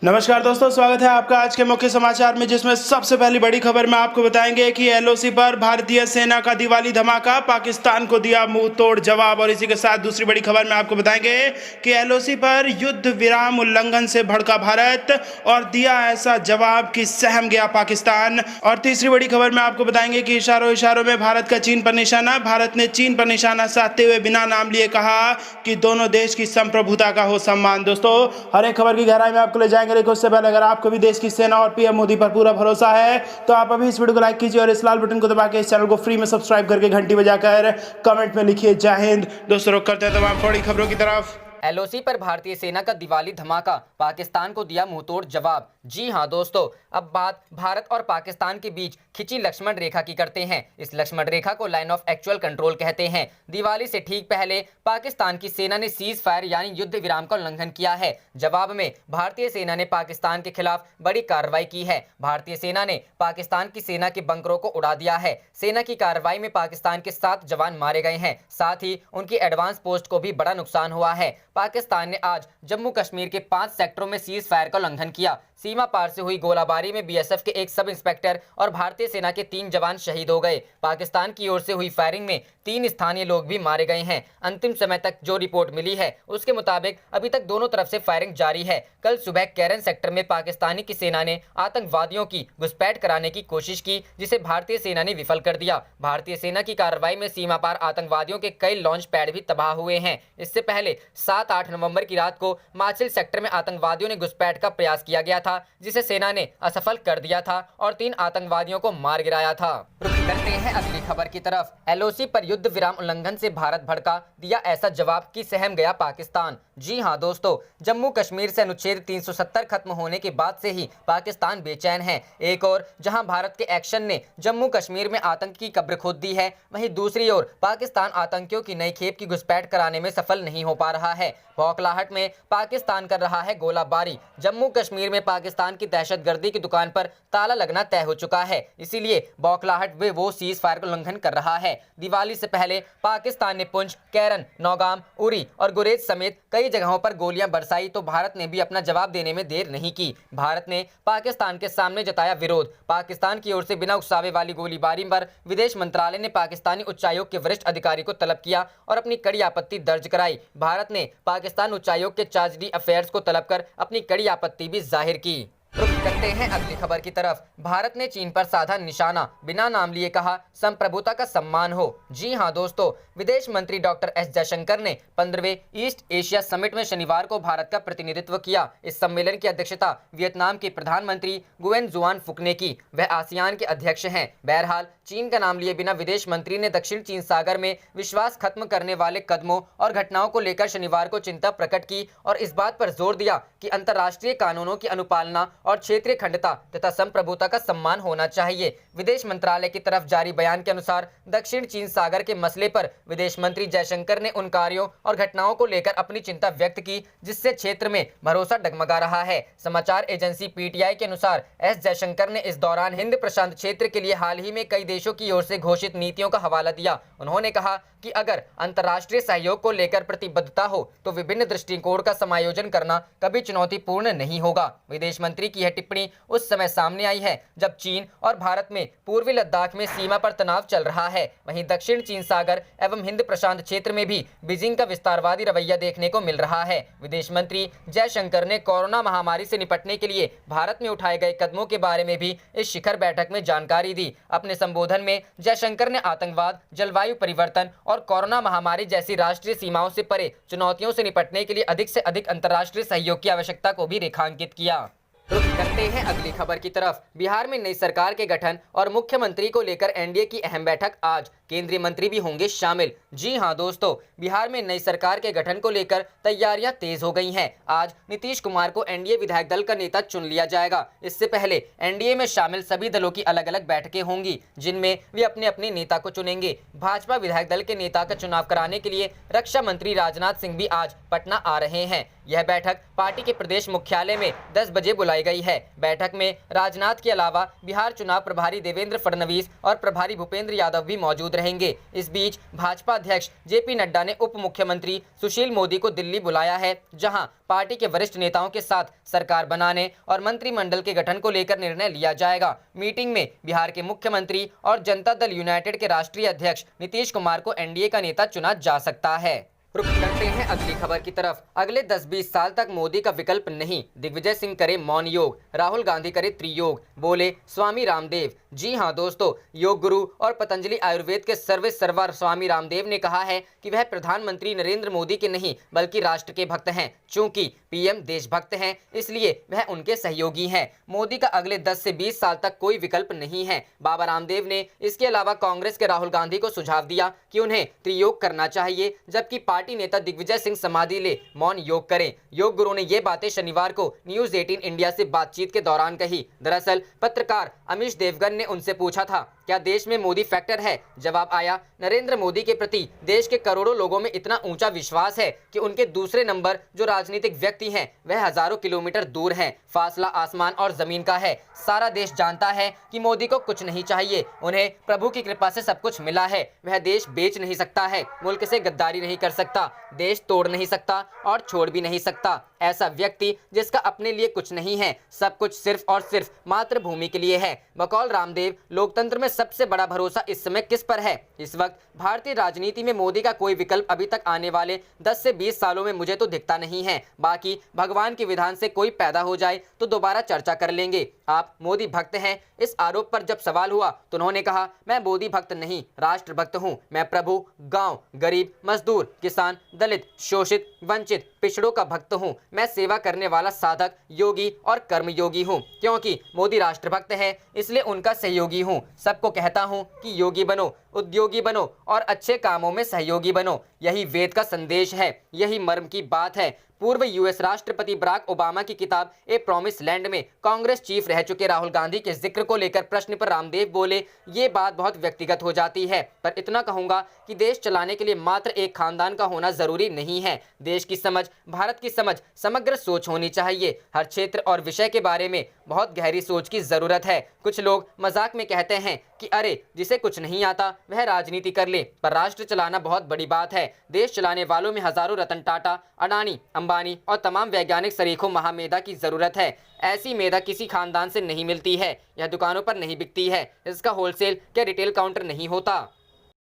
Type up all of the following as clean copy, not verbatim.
नमस्कार दोस्तों, स्वागत है आपका आज के मुख्य समाचार में, जिसमें सबसे पहली बड़ी खबर में आपको बताएंगे कि एलओसी पर भारतीय सेना का दिवाली धमाका, पाकिस्तान को दिया मुंह तोड़ जवाब। और इसी के साथ दूसरी बड़ी खबर में आपको बताएंगे कि एलओसी पर युद्ध विराम उल्लंघन से भड़का भारत और दिया ऐसा जवाब कि सहम गया पाकिस्तान। और तीसरी बड़ी खबर में आपको बताएंगे कि इशारों इशारों में भारत का चीन पर निशाना, भारत ने चीन पर निशाना साधते हुए बिना नाम लिए कहा कि दोनों देश की संप्रभुता का हो सम्मान। दोस्तों, हर एक खबर की गहराई में आपको ले जाएंगे, लेकिन उससे पहले अगर आपको भी देश की सेना और पीएम मोदी पर पूरा भरोसा है तो आप अभी इस वीडियो को लाइक कीजिए और इस लाल बटन को दबा के इस चैनल को फ्री में सब्सक्राइब करके घंटी बजाकर कमेंट में लिखिए जय हिंद। दोस्तों, रुक करते हैं तमाम बड़ी खबरों की तरफ। एलओसी पर भारतीय सेना का दिवाली धमाका, पाकिस्तान को दिया मुंहतोड़ जवाब। जी हां दोस्तों, अब बात भारत और पाकिस्तान के बीच खिंची लक्ष्मण रेखा की करते हैं। इस लक्ष्मण रेखा को लाइन ऑफ एक्चुअल कंट्रोल कहते हैं। दिवाली से ठीक पहले पाकिस्तान की सेना ने सीज फायर यानी युद्ध विराम का उल्लंघन किया है। जवाब में भारतीय सेना ने पाकिस्तान के खिलाफ बड़ी कार्रवाई की है। भारतीय सेना ने पाकिस्तान की सेना के बंकरों को उड़ा दिया है। सेना की कार्रवाई में पाकिस्तान के 7 जवान मारे गए हैं, साथ ही उनकी एडवांस पोस्ट को भी बड़ा नुकसान हुआ है। पाकिस्तान ने आज जम्मू कश्मीर के 5 सेक्टरों में सीज फायर का उल्लंघन किया। सीमा पार से हुई गोलाबारी में बीएसएफ के एक सब इंस्पेक्टर और भारतीय सेना के 3 जवान शहीद हो गए। पाकिस्तान की ओर से हुई फायरिंग में 3 स्थानीय लोग भी मारे गए हैं। अंतिम समय तक जो रिपोर्ट मिली है उसके मुताबिक अभी तक दोनों तरफ से फायरिंग जारी है। कल सुबह कैरन सेक्टर में पाकिस्तानी की सेना ने आतंकवादियों की घुसपैठ कराने की कोशिश की, जिसे भारतीय सेना ने विफल कर दिया। भारतीय सेना की कार्रवाई में सीमा पार आतंकवादियों के कई लॉन्च पैड भी तबाह हुए हैं। इससे पहले 7-8 नवंबर की रात को माचिल सेक्टर में आतंकवादियों ने घुसपैठ का प्रयास किया गया था, जिसे सेना ने असफल कर दिया था और 3 आतंकवादियों को मार गिराया था। रुक करते हैं अगली खबर की तरफ। एलओसी पर युद्ध विराम उल्लंघन से भारत भड़का, दिया ऐसा जवाब कि सहम गया पाकिस्तान। जी हां दोस्तों, जम्मू कश्मीर से अनुच्छेद 370 खत्म होने के बाद से ही पाकिस्तान बेचैन है। एक और जहां भारत के एक्शन ने जम्मू कश्मीर में आतंक की कब्र खोद दी है, वहीं दूसरी ओर पाकिस्तान आतंकियों की नई खेप की घुसपैठ कराने में सफल नहीं हो पा रहा है। बौखलाहट में पाकिस्तान कर रहा है गोलाबारी। जम्मू कश्मीर में पाकिस्तान की दहशतगर्दी की दुकान पर ताला लगना तय हो चुका है, इसीलिए बौखलाहट में वो सीज फायर का उल्लंघन कर रहा है। दिवाली से पहले पाकिस्तान ने पुंछ, कैरन, नौगाम, उरी और गुरेज समेत कई जगहों पर गोलियां बरसाई, तो भारत ने भी अपना जवाब देने में देर नहीं की। भारत ने पाकिस्तान के सामने जताया विरोध। पाकिस्तान की ओर से बिना उकसावे वाली गोलीबारी पर विदेश मंत्रालय ने पाकिस्तानी उच्चायोग के वरिष्ठ अधिकारी को तलब किया और अपनी कड़ी आपत्ति दर्ज कराई। भारत ने पाकिस्तान उच्चायोग के चार्ज डी अफेयर्स को तलब कर अपनी कड़ी आपत्ति भी जाहिर की। रुक करते हैं अगली खबर की तरफ। भारत ने चीन पर साधा निशाना, बिना नाम लिए कहा संप्रभुता का सम्मान हो। जी हां दोस्तों, विदेश मंत्री डॉक्टर एस जयशंकर ने 15वें ईस्ट एशिया समिट में शनिवार को भारत का प्रतिनिधित्व किया। इस सम्मेलन की अध्यक्षता वियतनाम के प्रधानमंत्री गुएन जुआन फुक ने की। वह आसियान के अध्यक्ष हैं। बहरहाल, चीन का नाम लिए बिना विदेश मंत्री ने दक्षिण चीन सागर में विश्वास खत्म करने वाले कदमों और घटनाओं को लेकर शनिवार को चिंता प्रकट की और इस बात पर जोर दिया कि अंतर्राष्ट्रीय कानूनों की अनुपालना और क्षेत्रीय अखंडता तथा संप्रभुता का सम्मान होना चाहिए। विदेश मंत्रालय की तरफ जारी बयान के अनुसार दक्षिण चीन सागर के मसले पर विदेश मंत्री जयशंकर ने उन कार्यों और घटनाओं को लेकर अपनी चिंता व्यक्त की जिससे क्षेत्र में भरोसा डगमगा रहा है। समाचार एजेंसी पीटीआई के अनुसार एस जयशंकर ने इस दौरान हिंद प्रशांत क्षेत्र के लिए हाल ही में कई देशों की ओर से घोषित नीतियों का हवाला दिया। उन्होंने कहा कि अगर अंतर्राष्ट्रीय सहयोग को लेकर प्रतिबद्धता हो तो विभिन्न दृष्टिकोण का समायोजन करना कभी चुनौतीपूर्ण नहीं होगा। विदेश मंत्री की यह टिप्पणी उस समय सामने आई है जब चीन और भारत में पूर्वी लद्दाख में सीमा पर तनाव चल रहा है। वहीं दक्षिण चीन सागर एवं हिंद प्रशांत क्षेत्र में भी बीजिंग का विस्तारवादी रवैया देखने को मिल रहा है। विदेश मंत्री जयशंकर ने कोरोना महामारी से निपटने के लिए भारत में उठाए गए कदमों के बारे में भी इस शिखर बैठक में जानकारी दी। अपने संबोधन में जयशंकर ने आतंकवाद, जलवायु परिवर्तन और कोरोना महामारी जैसी राष्ट्रीय सीमाओं से परे चुनौतियों से निपटने के लिए अधिक से अधिक अंतर्राष्ट्रीय सहयोग की आवश्यकता को भी रेखांकित किया। रुक करते हैं अगली खबर की तरफ। बिहार में नई सरकार के गठन और मुख्यमंत्री को लेकर एनडीए की अहम बैठक आज, केंद्रीय मंत्री भी होंगे शामिल। जी हां दोस्तों, बिहार में नई सरकार के गठन को लेकर तैयारियां तेज हो गई हैं। आज नीतीश कुमार को एनडीए विधायक दल का नेता चुन लिया जाएगा। इससे पहले एनडीए में शामिल सभी दलों की अलग अलग बैठकें होंगी जिनमें वे अपने अपने नेता को चुनेंगे। भाजपा विधायक दल के नेता का चुनाव कराने के लिए रक्षा मंत्री राजनाथ सिंह भी आज पटना आ रहे हैं। यह बैठक पार्टी के प्रदेश मुख्यालय में 10 बजे बुलाई गई है। बैठक में राजनाथ के अलावा बिहार चुनाव प्रभारी देवेंद्र फडणवीस और प्रभारी भूपेंद्र यादव भी मौजूद रहेंगे। इस बीच भाजपा अध्यक्ष जेपी नड्डा ने उप मुख्यमंत्री सुशील मोदी को दिल्ली बुलाया है, जहां पार्टी के वरिष्ठ नेताओं के साथ सरकार बनाने और मंत्रिमंडल के गठन को लेकर निर्णय लिया जाएगा। मीटिंग में बिहार के मुख्यमंत्री और जनता दल यूनाइटेड के राष्ट्रीय अध्यक्ष नीतीश कुमार को एनडीए का नेता चुना जा सकता है। रुक करते हैं अगली खबर की तरफ। अगले 10-20 साल तक मोदी का विकल्प नहीं, दिग्विजय सिंह करे मौन योग, राहुल गांधी करे त्रियोग, बोले स्वामी रामदेव। जी हां दोस्तों, योग गुरु और पतंजलि आयुर्वेद के सर्वे सर्वा स्वामी रामदेव ने कहा है कि वह प्रधानमंत्री नरेंद्र मोदी के नहीं बल्कि राष्ट्र के भक्त हैं। चूंकि पीएम देशभक्त हैं, इसलिए वह उनके सहयोगी हैं। मोदी का अगले 10 से 20 साल तक कोई विकल्प नहीं है। बाबा रामदेव ने इसके अलावा कांग्रेस के राहुल गांधी को सुझाव दिया कि उन्हें त्रियोग करना चाहिए, जबकि पार्टी नेता दिग्विजय सिंह समाधि ले मौन योग करें। योग गुरु ने ये बातें शनिवार को न्यूज 18 इंडिया से बातचीत के दौरान कही। दरअसल पत्रकार अमीश देवगन ने उनसे पूछा था, क्या देश में मोदी फैक्टर है? जवाब आया, नरेंद्र मोदी के प्रति देश के करोड़ों लोगों में इतना ऊंचा विश्वास है कि उनके दूसरे नंबर जो राजनीतिक व्यक्ति हैं वह हजारों किलोमीटर दूर हैं। फासला आसमान और जमीन का है। सारा देश जानता है कि मोदी को कुछ नहीं चाहिए, उन्हें प्रभु की कृपा से सब कुछ मिला है। वह देश बेच नहीं सकता है, मुल्क से गद्दारी नहीं कर सकता, देश तोड़ नहीं सकता और छोड़ भी नहीं सकता। ऐसा व्यक्ति जिसका अपने लिए कुछ नहीं है, सब कुछ सिर्फ और सिर्फ मातृभूमि के लिए है। बकौल रामदेव, लोकतंत्र में सबसे बड़ा भरोसा इस समय किस पर है? इस वक्त भारतीय राजनीति में मोदी का कोई विकल्प अभी तक आने वाले 10 से 20 सालों में मुझे तो दिखता नहीं है। बाकी भगवान के विधान से कोई पैदा हो जाए तो दोबारा चर्चा कर लेंगे। आप मोदी भक्त हैं, इस आरोप पर जब सवाल हुआ तो उन्होंने कहा, मैं मोदी भक्त नहीं, राष्ट्र भक्त हूं। मैं प्रभु, गांव, गरीब, मजदूर, किसान, दलित, शोषित, वंचित, पिछड़ों का भक्त हूं। मैं सेवा करने वाला साधक, योगी और कर्मयोगी हूं। क्योंकि मोदी राष्ट्रभक्त है, इसलिए उनका सहयोगी हूं। सबको कहता हूं कि योगी बनो, उद्योगी बनो और अच्छे कामों में सहयोगी बनो। यही वेद का संदेश है, यही मर्म की बात है। पूर्व यूएस राष्ट्रपति बराक ओबामा की किताब ए प्रॉमिस लैंड में कांग्रेस चीफ रह चुके राहुल गांधी के जिक्र को लेकर प्रश्न पर रामदेव बोले, ये बात बहुत व्यक्तिगत हो जाती है, पर इतना कहूंगा कि देश चलाने के लिए मात्र एक खानदान का होना जरूरी नहीं है। देश की समझ, भारत की समझ, समग्र सोच होनी चाहिए। हर क्षेत्र और विषय के बारे में बहुत गहरी सोच की जरूरत है। कुछ लोग मजाक में कहते हैं कि अरे जिसे कुछ नहीं आता वह राजनीति कर ले, पर राष्ट्र चलाना बहुत बड़ी बात है। देश चलाने वालों में हजारों रतन टाटा, अडानी, अंबानी और तमाम वैज्ञानिक सरीखों महामेधा की जरूरत है। ऐसी मेधा किसी खानदान से नहीं मिलती है, यह दुकानों पर नहीं बिकती है, इसका होलसेल या रिटेल काउंटर नहीं होता।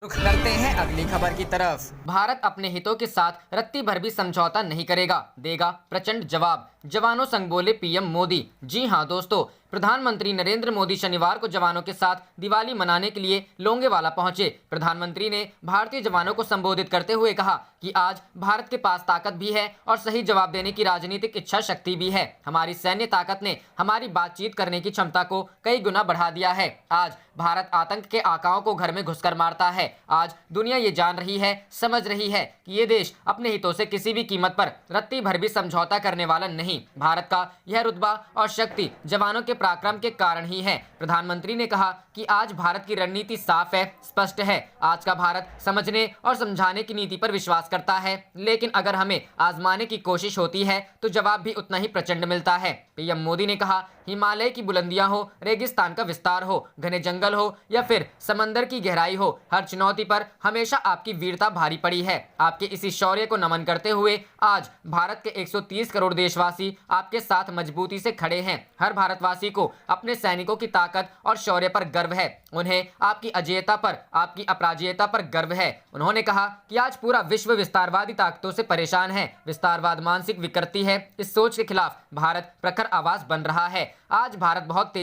रुख करते हैं अगली खबर की तरफ। भारत अपने हितों के साथ रत्ती भर भी समझौता नहीं करेगा, देगा प्रचंड जवाब, जवानों संग बोले पीएम मोदी। जी हां दोस्तों, प्रधानमंत्री नरेंद्र मोदी शनिवार को जवानों के साथ दिवाली मनाने के लिए लोंगेवाला पहुंचे। प्रधानमंत्री ने भारतीय जवानों को संबोधित करते हुए कहा कि आज भारत के पास ताकत भी है और सही जवाब देने की राजनीतिक इच्छा शक्ति भी है। हमारी सैन्य ताकत ने हमारी बातचीत करने की क्षमता को कई गुना बढ़ा दिया है। आज भारत आतंक के आकाओं को घर में घुसकर मारता है। आज दुनिया ये जान रही है, समझ रही है कि ये देश अपने हितों से किसी भी कीमत पर रत्ती भर भी समझौता करने वाला नहीं। भारत का यह रुतबा और शक्ति जवानों के पराक्रम के कारण ही है। प्रधानमंत्री ने कहा कि आज भारत की रणनीति साफ है, स्पष्ट है। आज का भारत समझने और समझाने की नीति पर विश्वास करता है, लेकिन अगर हमें आजमाने की कोशिश होती है तो जवाब भी उतना ही प्रचंड मिलता है। पीएम मोदी ने कहा, हिमालय की बुलंदियां हो, रेगिस्तान का विस्तार हो, घने जंगल हो या फिर समंदर की गहराई हो, हर चुनौती पर हमेशा आपकी वीरता भारी पड़ी है। आपके इसी शौर्य को नमन करते हुए आज भारत के 130 करोड़ देशवासी आपके साथ मजबूती से खड़े हैं। हर भारतवासी को अपने सैनिकों की ताकत और शौर्य पर गर्व है। उन्हें आपकी अजेयता पर, आपकी अपराजेयता पर गर्व है। उन्होंने कहा कि आज पूरा विश्व विस्तारवादी ताकतों से परेशान है। विस्तारवाद मानसिक विकृति है। इस सोच के खिलाफ भारत प्रखर आवाज बन रहा है। आज भारत बहुत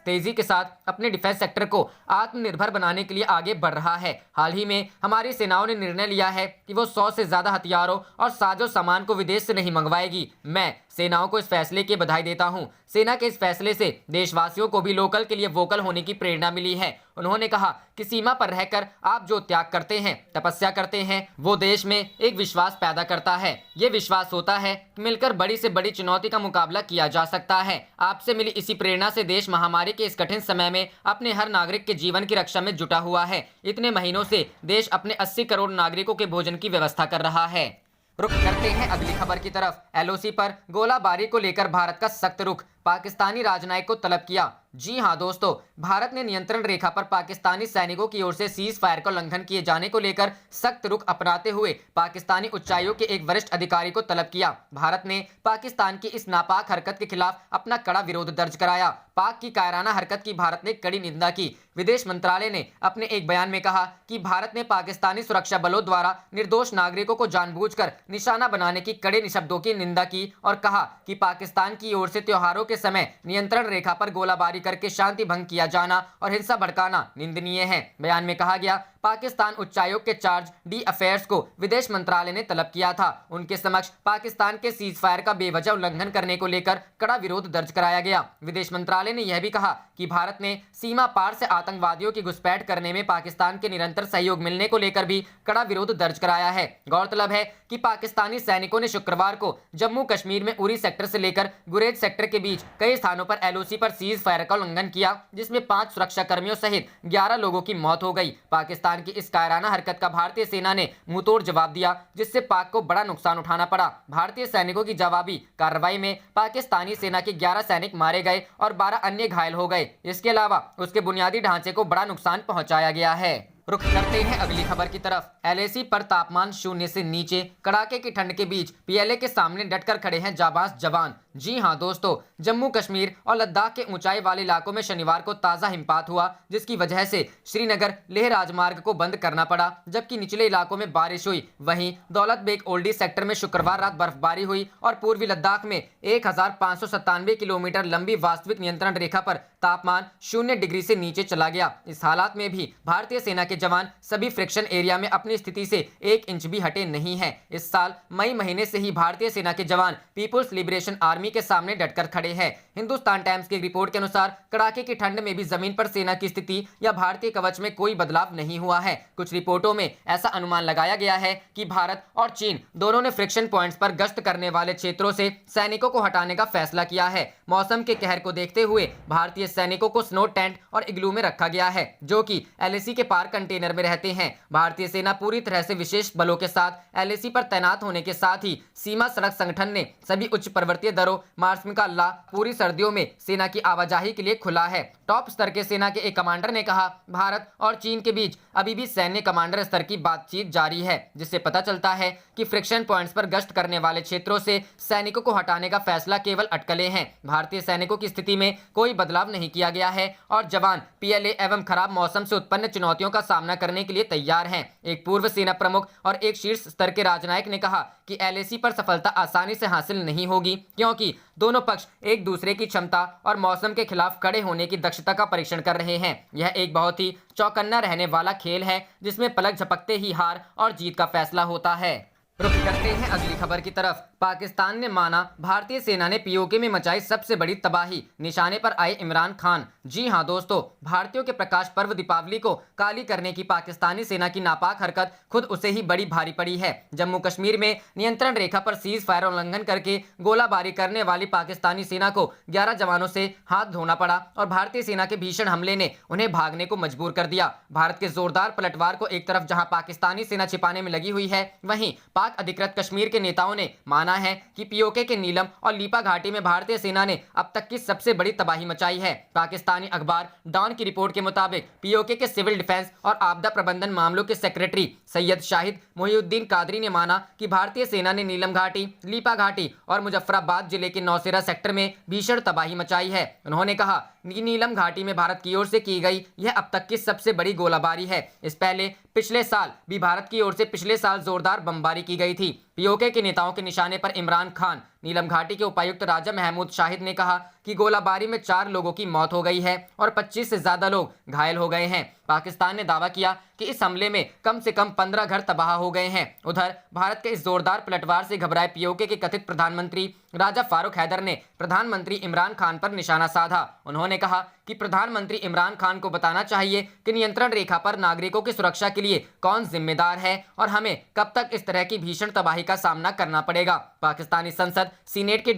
तेजी के साथ अपने डिफेंस सेक्टर को आत्मनिर्भर बनाने के लिए आगे बढ़ रहा है। हाल ही में हमारी सेनाओं ने निर्णय लिया है कि वो 100 से ज्यादा हथियारों और साजो सामान को विदेश से नहीं मंगवाएगी। मैं सेनाओं को इस फैसले की बधाई देता हूं। सेना के इस फैसले से देशवासियों को भी लोकल के लिए वोकल होने की प्रेरणा मिली है। उन्होंने कहा कि सीमा पर रहकर आप जो त्याग करते हैं, तपस्या करते हैं, वो देश में एक विश्वास पैदा करता है। ये विश्वास होता है कि मिलकर बड़ी से बड़ी चुनौती का मुकाबला किया जा सकता है। आपसे मिली इसी प्रेरणा से देश महामारी के इस कठिन समय में अपने हर नागरिक के जीवन की रक्षा में जुटा हुआ है। इतने महीनों से देश अपने 80 करोड़ नागरिकों के भोजन की व्यवस्था कर रहा है। रुख करते हैं अगली खबर की तरफ। एलओसी पर गोलाबारी को लेकर भारत का सख्त रुख, पाकिस्तानी राजनयिक को तलब किया। जी हां दोस्तों, भारत ने नियंत्रण रेखा पर पाकिस्तानी सैनिकों की ओर से सीज फायर का उल्लंघन किए जाने को लेकर सख्त रुख अपनाते हुए पाकिस्तानी उच्चायोग के एक वरिष्ठ अधिकारी को तलब किया। भारत ने पाकिस्तान की इस नापाक हरकत के खिलाफ अपना कड़ा विरोध दर्ज कराया। पाक की कायराना हरकत की भारत ने कड़ी निंदा की। विदेश मंत्रालय ने अपने एक बयान में कहा कि भारत ने पाकिस्तानी सुरक्षा बलों द्वारा निर्दोष नागरिकों को जानबूझकर निशाना बनाने की कड़े शब्दों की निंदा की और कहा कि पाकिस्तान की ओर से त्योहारों के समय नियंत्रण रेखा पर गोलाबारी करके शांति भंग किया जाना और हिंसा भड़काना निंदनीय है। बयान में कहा गया, पाकिस्तान उच्चायोग के चार्ज डी अफेयर्स को विदेश मंत्रालय ने तलब किया था। उनके समक्ष पाकिस्तान के सीज फायर का बेवजह उल्लंघन करने को लेकर कड़ा विरोध दर्ज कराया गया। विदेश मंत्रालय ने यह भी कहा कि भारत ने सीमा पार से आतंकवादियों की घुसपैठ करने में पाकिस्तान के निरंतर सहयोग मिलने को लेकर भी कड़ा विरोध दर्ज कराया है। गौरतलब है कि पाकिस्तानी सैनिकों ने शुक्रवार को जम्मू कश्मीर में उरी सेक्टर से लेकर गुरेज सेक्टर के बीच कई स्थानों पर एलओसी पर सीज फायर का उल्लंघन किया, जिसमें 5 सुरक्षा कर्मियों सहित 11 लोगों की मौत हो गई। पाकिस्तान की इस कायराना हरकत का भारतीय सेना ने मुंहतोड़ जवाब दिया, जिससे पाक को बड़ा नुकसान उठाना पड़ा। भारतीय सैनिकों की जवाबी कार्रवाई में पाकिस्तानी सेना के 11 सैनिक मारे गए और 12 अन्य घायल हो गए। इसके अलावा उसके बुनियादी ढांचे को बड़ा नुकसान पहुंचाया गया है। रुख करते हैं अगली खबर की तरफ। एलएसी पर तापमान 0 से नीचे, कड़ाके की ठंड के बीच पीएलए के सामने डटकर खड़े हैं जाबाज जवान। जी हां दोस्तों, जम्मू कश्मीर और लद्दाख के ऊंचाई वाले इलाकों में शनिवार को ताज़ा हिमपात हुआ, जिसकी वजह से श्रीनगर लेह राजमार्ग को बंद करना पड़ा, जबकि निचले इलाकों में बारिश हुई। वहीं दौलत बेग ओल्डी सेक्टर में शुक्रवार रात बर्फबारी हुई और पूर्वी लद्दाख में 1597 किलोमीटर लंबी वास्तविक नियंत्रण रेखा पर तापमान 0 डिग्री से नीचे चला गया। इस हालात में भी भारतीय सेना के जवान सभी फ्रिक्शन एरिया में अपनी स्थिति से 1 इंच भी हटे नहीं हैं। इस साल मई महीने से ही भारतीय सेना के जवान पीपुल्स लिबरेशन आर्मी के सामने डटकर खड़े हैं। हिंदुस्तान टाइम्स की रिपोर्ट के अनुसार कड़ाके की ठंड में भी जमीन पर सेना की स्थिति या भारतीय कवच में कोई बदलाव नहीं हुआ है। कुछ रिपोर्टों में ऐसा अनुमान लगाया गया है कि भारत और चीन दोनों ने फ्रिक्शन पॉइंट्स पर गश्त करने वाले क्षेत्रों से सैनिकों को हटाने का फैसला किया है। मौसम के कहर को देखते हुए भारतीय सैनिकों को स्नो टेंट और इग्लू में रखा गया है, जो कि एलएसी के पार कंटेनर में रहते हैं। भारतीय सेना पूरी तरह से विशेष बलों के साथ एलएसी पर तैनात होने के साथ ही सीमा सड़क संगठन ने सभी उच्च पर्वतीय दरों मार्शमिक अल्लाह पूरी सर्दियों में सेना की आवाजाही के लिए खुला है। टॉप स्तर के सेना के एक कमांडर ने कहा, भारत और चीन के बीच अभी भी सैन्य कमांडर स्तर की बातचीत जारी है, जिससे पता चलता है कि फ्रिक्शन पॉइंट्स पर गश्त करने वाले क्षेत्रों से सैनिकों को हटाने का फैसला केवल अटकलें हैं। भारतीय सैनिकों की स्थिति में कोई बदलाव नहीं किया गया है और जवान पीएलए एवं खराब मौसम से उत्पन्न चुनौतियों का सामना करने के लिए तैयार हैं। एक पूर्व सेना प्रमुख और एक शीर्ष स्तर के राजनयिक ने कहा कि एलएसी पर सफलता आसानी से हासिल नहीं होगी, क्योंकि दोनों पक्ष एक दूसरे की क्षमता और मौसम के खिलाफ खड़े होने की दक्षता का परीक्षण कर रहे हैं। यह एक बहुत ही चौकन्ना रहने वाला खेल है, जिसमें पलक झपकते ही हार और जीत का फैसला होता है। रुख करते हैं अगली खबर की तरफ। पाकिस्तान ने माना भारतीय सेना ने पीओके में मचाई सबसे बड़ी तबाही, निशाने पर आए इमरान खान। जी हां दोस्तों, भारतीयों के प्रकाश पर्व दीपावली को काली करने की पाकिस्तानी सेना की नापाक हरकत खुद उसे ही बड़ी भारी पड़ी है। जम्मू कश्मीर में नियंत्रण रेखा पर सीज फायर उल्लंघन करके गोलाबारी करने वाली पाकिस्तानी सेना को 11 जवानों से हाथ धोना पड़ा और भारतीय सेना के भीषण हमले ने उन्हें भागने को मजबूर कर दिया। भारत के जोरदार पलटवार को एक तरफ जहां पाकिस्तानी सेना छिपाने में लगी हुई है, वहीं पाक अधिकृत कश्मीर के नेताओं ने माना है कि पीओके के नीलम और लीपा घाटी में भारतीय सेना ने अब तक की सबसे बड़ी तबाही मचाई है। पाकिस्तानी अखबार डॉन की रिपोर्ट के मुताबिक पीओके के सिविल डिफेंस और आपदा प्रबंधन मामलों के सेक्रेटरी सैयद शाहिद मोहिउद्दीन कादरी ने माना कि भारतीय सेना ने नीलम घाटी, लीपा घाटी और मुजफ्फराबाद जिले के नौशेरा सेक्टर में भीषण तबाही मचाई है। उन्होंने कहा कि नीलम घाटी में भारत की ओर से की गई यह अब तक की सबसे बड़ी गोलाबारी है। इस पहले पिछले साल भी भारत की ओर से पिछले साल जोरदार बमबारी की गई थी। पीओके के नेताओं के निशाने पर इमरान खान। नीलम घाटी के उपायुक्त राजा महमूद शाहिद ने कहा कि गोलाबारी में 4 लोगों की मौत हो गई है और 25 से ज्यादा लोग घायल हो गए हैं। पाकिस्तान ने दावा किया कि इस हमले में कम से कम 15 घर तबाह हो गए हैं। उधर भारत के इस जोरदार पलटवार से घबराए पीओके के कथित प्रधानमंत्री राजा फारूक हैदर ने प्रधानमंत्री इमरान खान पर निशाना साधा। उन्होंने कहा कि प्रधानमंत्री इमरान खान को बताना चाहिए कि नियंत्रण रेखा पर नागरिकों की सुरक्षा के लिए कौन जिम्मेदार है और हमें कब तक इस तरह की भीषण तबाही का सामना करना पड़ेगा। पाकिस्तानी संसद सीनेट के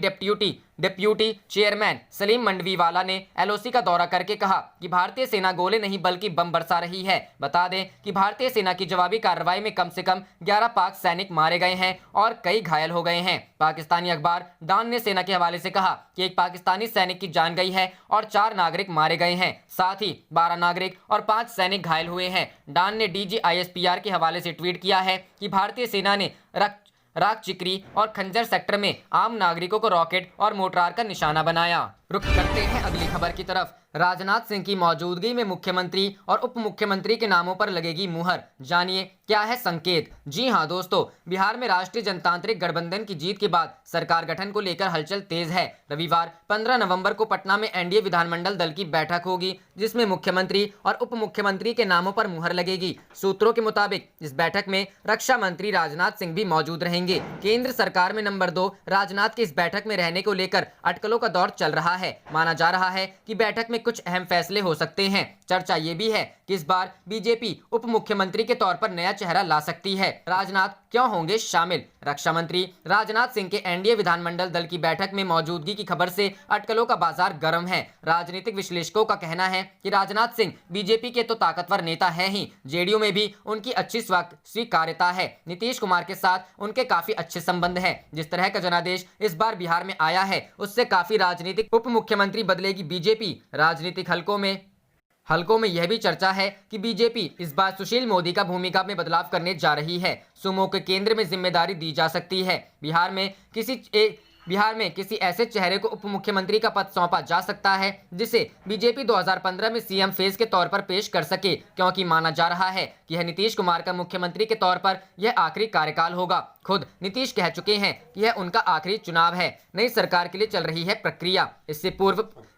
डिप्यूटी चेयरमैन सलीम मंडवीवाला ने एलओसी का दौरा करके कहा कि भारतीय सेना गोले नहीं बल्कि बम बरसा रही है। बता दें कि भारतीय सेना की जवाबी कार्रवाई में कम से कम 11 पाक सैनिक मारे गए हैं और कई घायल हो गए हैं। पाकिस्तानी अखबार डॉन ने सेना के हवाले से कहा कि एक पाकिस्तानी सैनिक की जान गई है और 4 नागरिक मारे गए हैं, साथ ही 12 नागरिक और 5 सैनिक घायल हुए हैं। डॉन ने DGISPR के हवाले से ट्वीट किया है कि भारतीय सेना ने राक चिकरी और खंजर सेक्टर में आम नागरिकों को रॉकेट और मोर्टार का निशाना बनाया। रुख करते हैं अगली खबर की तरफ। राजनाथ सिंह की मौजूदगी में मुख्यमंत्री और उप मुख्यमंत्री के नामों पर लगेगी मुहर, जानिए क्या है संकेत। जी हां दोस्तों, बिहार में राष्ट्रीय जनतांत्रिक गठबंधन की जीत के बाद सरकार गठन को लेकर हलचल तेज है। रविवार 15 नवंबर को पटना में एनडीए विधानमंडल दल की बैठक होगी, जिसमें मुख्यमंत्री और उप मुख्यमंत्री के नामों पर मुहर लगेगी। सूत्रों के मुताबिक इस बैठक में रक्षा मंत्री राजनाथ सिंह भी मौजूद रहेंगे। केंद्र सरकार में नंबर 2 राजनाथ के इस बैठक में रहने को लेकर अटकलों का दौर चल रहा है। माना जा रहा है कि बैठक में कुछ अहम फैसले हो सकते हैं। चर्चा ये भी है कि इस बार बीजेपी उप मुख्यमंत्री के तौर पर नया चेहरा ला सकती है। राजनाथ क्यों होंगे शामिल? रक्षा मंत्री राजनाथ सिंह के एनडीए विधानमंडल दल की बैठक में मौजूदगी की खबर से अटकलों का बाजार गर्म है। राजनीतिक विश्लेषकों का कहना है कि राजनाथ सिंह बीजेपी के तो ताकतवर नेता हैं ही, जेडीयू में भी उनकी अच्छी स्वीकार्यता है। नीतीश कुमार के साथ उनके काफी अच्छे संबंध है। जिस तरह का जनादेश इस बार बिहार में आया है, उससे काफी राजनीतिक उप मुख्यमंत्री बदलेगी बीजेपी। राजनीतिक हलकों में यह भी चर्चा है कि बीजेपी इस बार सुशील मोदी का भूमिका में बदलाव करने जा रही है। सुमो के केंद्र में जिम्मेदारी दी जा सकती है। बिहार में किसी ऐसे चेहरे को उप मुख्यमंत्री का पद सौंपा जा सकता है जिसे बीजेपी 2015 में सीएम फेस के तौर पर पेश कर सके, क्योंकि माना जा रहा है कि यह नीतीश कुमार का मुख्यमंत्री के तौर पर यह आखिरी कार्यकाल होगा। खुद नीतीश कह चुके हैं कि यह उनका आखिरी चुनाव है। नई सरकार के लिए चल रही है प्रक्रिया।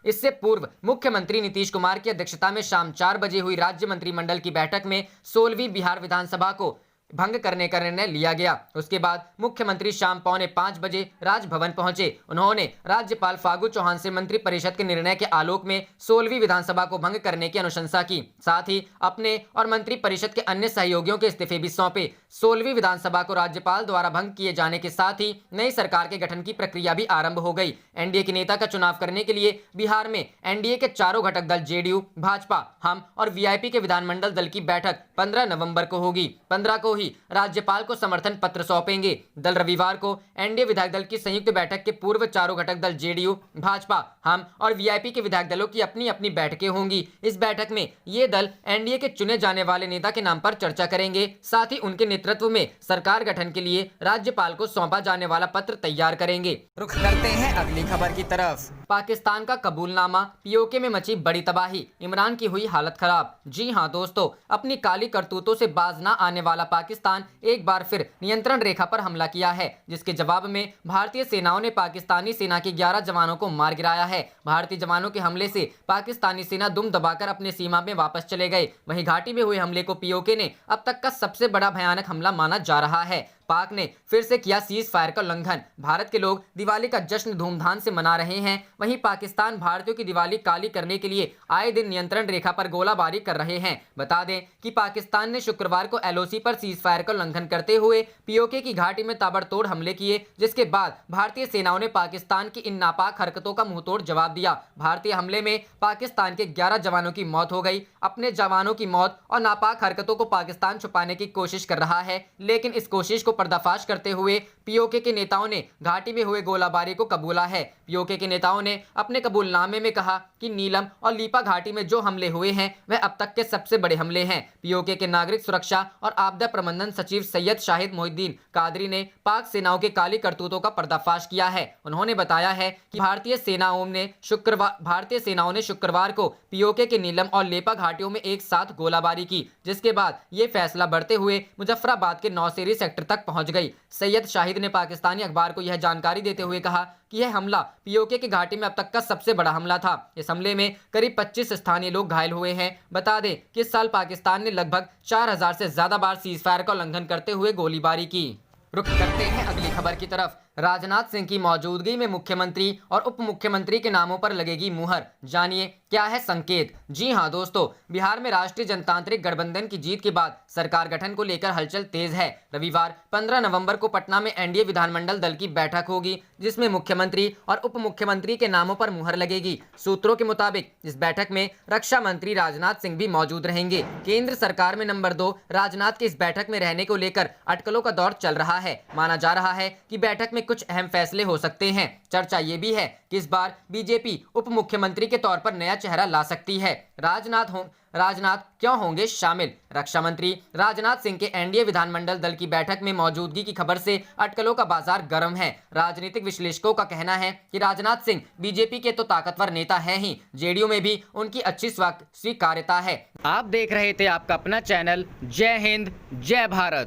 इससे पूर्व मुख्यमंत्री नीतीश कुमार की अध्यक्षता में शाम 4 बजे हुई राज्य मंत्रिमंडल की बैठक में 16वीं बिहार विधानसभा को भंग करने का निर्णय लिया गया। उसके बाद मुख्यमंत्री शाम 4:45 बजे राजभवन पहुंचे। उन्होंने राज्यपाल फागू चौहान से मंत्रिपरिषद के निर्णय के आलोक में 16वीं विधानसभा को भंग करने की अनुशंसा की। साथ ही अपने और मंत्रिपरिषद के अन्य सहयोगियों के इस्तीफे भी सौंपे। 16वीं विधानसभा को राज्यपाल द्वारा भंग किए जाने के साथ ही नई सरकार के गठन की प्रक्रिया भी आरंभ हो गई। एनडीए के नेता का चुनाव करने के लिए बिहार में एनडीए के चारों घटक दल जेडीयू, भाजपा, हम और वीआईपी के विधानमंडल दल की बैठक 15 नवंबर को होगी। 15 को ही राज्यपाल को समर्थन पत्र सौंपेंगे। दल रविवार को एनडीए विधायक दल की संयुक्त बैठक के पूर्व चारों घटक दल जेडीयू, भाजपा, हम और वीआईपी के विधायक दलों की अपनी अपनी बैठकें होंगी। इस बैठक में ये दल एनडीए के चुने जाने वाले नेता के नाम पर चर्चा करेंगे। साथ ही उनके नेतृत्व में सरकार गठन के लिए राज्यपाल को सौंपा जाने वाला पत्र तैयार करेंगे। रुख करते हैं अगली खबर की तरफ। पाकिस्तान का कबूलनामा, पीओके में मची बड़ी तबाही, इमरान की हुई हालत खराब। जी हां दोस्तों, अपनी काली करतूतों से बाज ना आने वाला पाकिस्तान एक बार फिर नियंत्रण रेखा पर हमला किया है, जिसके जवाब में भारतीय सेनाओं ने पाकिस्तानी सेना के 11 जवानों को मार गिराया है। भारतीय जवानों के हमले से पाकिस्तानी सेना दुम दबाकर अपने सीमा में वापस चले गए। वहीं घाटी में हुए हमले को पीओके ने अब तक का सबसे बड़ा भयानक हमला माना जा रहा है। पाक ने फिर से किया सीज फायर का उल्लंघन। भारत के लोग दिवाली का जश्न धूमधाम से मना रहे हैं, वहीं पाकिस्तान भारतीयों की दिवाली काली करने के लिए आए दिन नियंत्रण रेखा पर गोलाबारी कर रहे हैं। बता दें कि पाकिस्तान ने शुक्रवार को एलओसी पर सीज फायर का उल्लंघन करते हुए पीओके की घाटी में ताबड़तोड़ हमले किए, जिसके बाद भारतीय सेनाओं ने पाकिस्तान की इन नापाक हरकतों का मुंहतोड़ जवाब दिया। भारतीय हमले में पाकिस्तान के 11 जवानों की मौत हो गई। अपने जवानों की मौत और नापाक हरकतों को पाकिस्तान छुपाने की कोशिश कर रहा है, लेकिन इस कोशिश को पर्दाफाश करते हुए पीओके के नेताओं ने घाटी में हुए गोलाबारी को कबूला है। पीओके के नेताओं ने अपने कबूलनामे में कहा कि नीलम और लीपा घाटी में जो हमले हुए हैं वह अब तक के सबसे बड़े हमले हैं। पीओके के नागरिक सुरक्षा और आपदा प्रबंधन सचिव सैयद शाहिद मोहिद्दीन कादरी ने पाक सेनाओं के काली करतूतों का पर्दाफाश किया है। उन्होंने बताया है कि भारतीय सेनाओं ने शुक्रवार को पीओके के नीलम और लेपा घाटियों में एक साथ गोलाबारी की, जिसके बाद ये फैसला बढ़ते हुए मुजफ्फराबाद के नौशेरी सेक्टर तक पहुंच गई। सैयद शाहिद ने पाकिस्तानी अखबार को यह जानकारी देते हुए कहा कि यह हमला पीओके की घाटी में अब तक का सबसे बड़ा हमला था। इस हमले में करीब 25 स्थानीय लोग घायल हुए हैं। बता दें कि इस साल पाकिस्तान ने लगभग 4000 से ज्यादा बार सीज फायर का उल्लंघन करते हुए गोलीबारी की। रुख करते हैं अगली खबर की तरफ। राजनाथ सिंह की मौजूदगी में मुख्यमंत्री और उप मुख्यमंत्री के नामों पर लगेगी मुहर, जानिए क्या है संकेत? जी हां दोस्तों, बिहार में राष्ट्रीय जनतांत्रिक गठबंधन की जीत के बाद सरकार गठन को लेकर हलचल तेज है। रविवार 15 नवंबर को पटना में एनडीए विधानमंडल दल की बैठक होगी, जिसमें मुख्यमंत्री और उप मुख्यमंत्री के नामों पर मुहर लगेगी। सूत्रों के मुताबिक इस बैठक में रक्षा मंत्री राजनाथ सिंह भी मौजूद रहेंगे। केंद्र सरकार में नंबर 2 राजनाथ के इस बैठक में रहने को लेकर अटकलों का दौर चल रहा है। माना जा रहा है कि बैठक में कुछ अहम फैसले हो सकते हैं। चर्चा ये भी है कि इस बार बीजेपी उप मुख्यमंत्री के तौर पर नया चेहरा ला सकती है। राजनाथ क्यों होंगे शामिल? रक्षा मंत्री राजनाथ सिंह के एनडीए विधानमंडल दल की बैठक में मौजूदगी की खबर से अटकलों का बाजार गर्म है। राजनीतिक विश्लेषकों का कहना है कि राजनाथ सिंह बीजेपी के तो ताकतवर नेता हैं ही, जेडीयू में भी उनकी अच्छी स्वीकार्यता है। आप देख रहे थे आपका अपना चैनल जय हिंद जय भारत।